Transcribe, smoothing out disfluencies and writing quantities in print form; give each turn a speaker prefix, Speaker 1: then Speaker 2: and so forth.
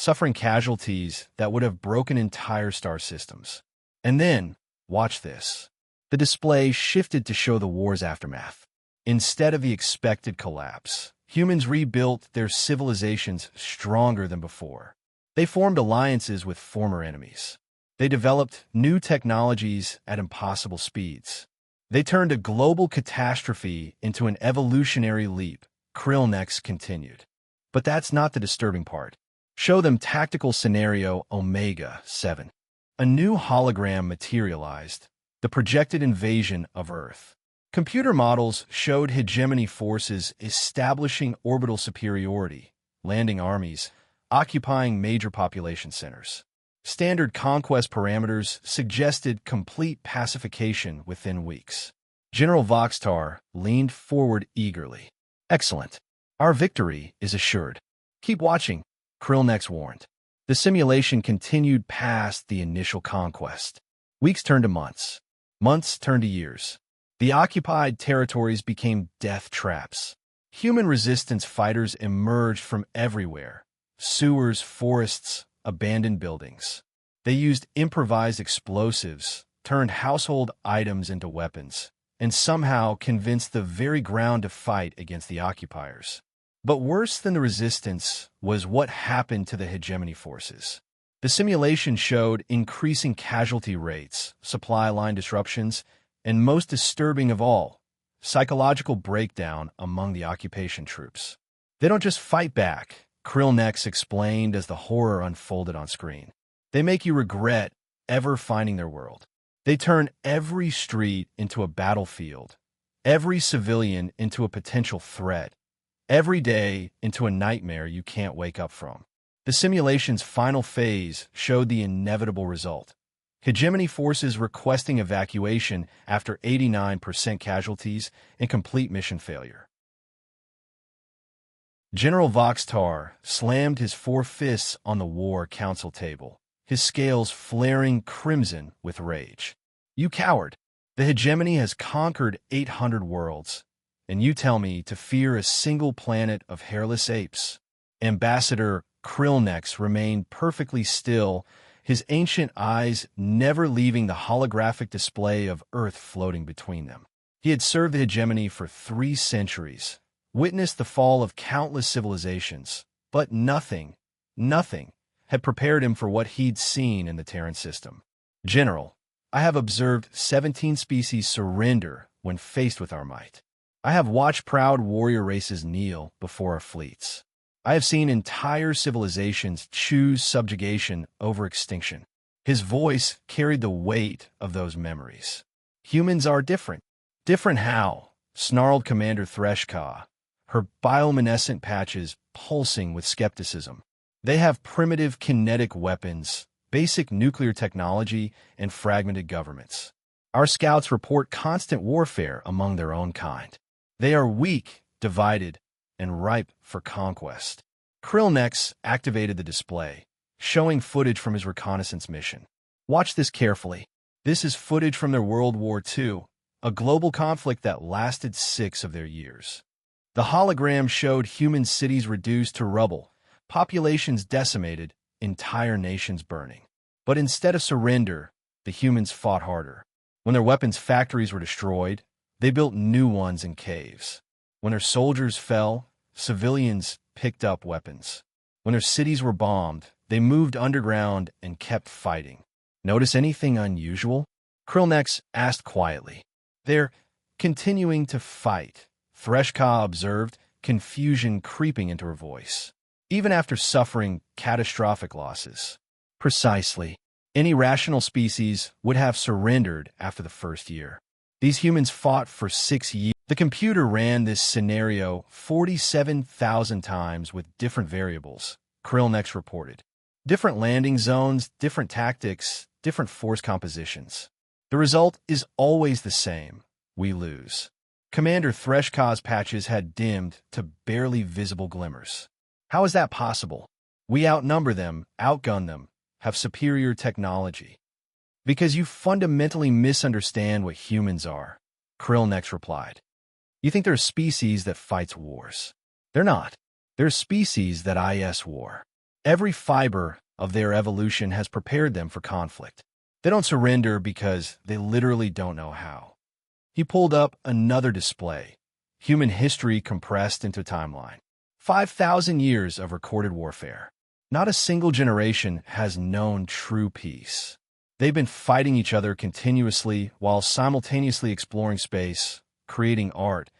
Speaker 1: suffering casualties that would have broken entire star systems. And then, watch this. The display shifted to show the war's aftermath. Instead of the expected collapse, humans rebuilt their civilizations stronger than before. They formed alliances with former enemies. They developed new technologies at impossible speeds. They turned a global catastrophe into an evolutionary leap, Krillnex continued. But that's not the disturbing part. Show them tactical scenario Omega-7. A new hologram materialized, the projected invasion of Earth. Computer models showed hegemony forces establishing orbital superiority, landing armies, occupying major population centers. Standard conquest parameters suggested complete pacification within weeks. General Voxtar leaned forward eagerly. Excellent. Our victory is assured. Keep watching, Krillnex warned. The simulation continued past the initial conquest. Weeks turned to months. Months turned to years. The occupied territories became death traps. Human resistance fighters emerged from everywhere. Sewers, forests, abandoned buildings. They used improvised explosives, turned household items into weapons, and somehow convinced the very ground to fight against the occupiers. But worse than the resistance was what happened to the hegemony forces. The simulation showed increasing casualty rates, supply line disruptions, and most disturbing of all, psychological breakdown among the occupation troops. They don't just fight back, Krillnex explained as the horror unfolded on screen. They make you regret ever finding their world. They turn every street into a battlefield, every civilian into a potential threat, every day into a nightmare you can't wake up from. The simulation's final phase showed the inevitable result. Hegemony forces requesting evacuation after 89% casualties and complete mission failure. General Voxtar slammed his 4 fists on the war council table, his scales flaring crimson with rage. You coward! The hegemony has conquered 800 worlds, and you tell me to fear a single planet of hairless apes. Ambassador Krillnex remained perfectly still, his ancient eyes never leaving the holographic display of Earth floating between them. He had served the hegemony for 3 centuries, witnessed the fall of countless civilizations, but nothing had prepared him for what he'd seen in the Terran system. General, I have observed 17 species surrender when faced with our might. I have watched proud warrior races kneel before our fleets. I have seen entire civilizations choose subjugation over extinction. His voice carried the weight of those memories. Humans are different. Different how? Snarled Commander Threshka, her bioluminescent patches pulsing with skepticism. They have primitive kinetic weapons, basic nuclear technology, and fragmented governments. Our scouts report constant warfare among their own kind. They are weak, divided, and ripe for conquest. Krillnex activated the display, showing footage from his reconnaissance mission. Watch this carefully. This is footage from their World War II, a global conflict that lasted 6 of their years. The hologram showed human cities reduced to rubble, populations decimated, entire nations burning. But instead of surrender, the humans fought harder. When their weapons factories were destroyed, they built new ones in caves. When their soldiers fell, civilians picked up weapons. When their cities were bombed, they moved underground and kept fighting. Notice anything unusual? Krillnex asked quietly. They're continuing to fight, Threshka observed, confusion creeping into her voice. Even after suffering catastrophic losses. Precisely. Any rational species would have surrendered after the first year. These humans fought for 6 years. The computer ran this scenario 47,000 times with different variables, Krillnex reported. Different landing zones, different tactics, different force compositions. The result is always the same. We lose. Commander Threshka's patches had dimmed to barely visible glimmers. How is that possible? We outnumber them, outgun them, have superior technology. Because you fundamentally misunderstand what humans are, Krillnex replied. You think they're a species that fights wars. They're not. They're a species that IS war. Every fiber of their evolution has prepared them for conflict. They don't surrender because they literally don't know how. He pulled up another display. Human history compressed into timeline. 5,000 years of recorded warfare. Not a single generation has known true peace. They've been fighting each other continuously while simultaneously exploring space, creating art,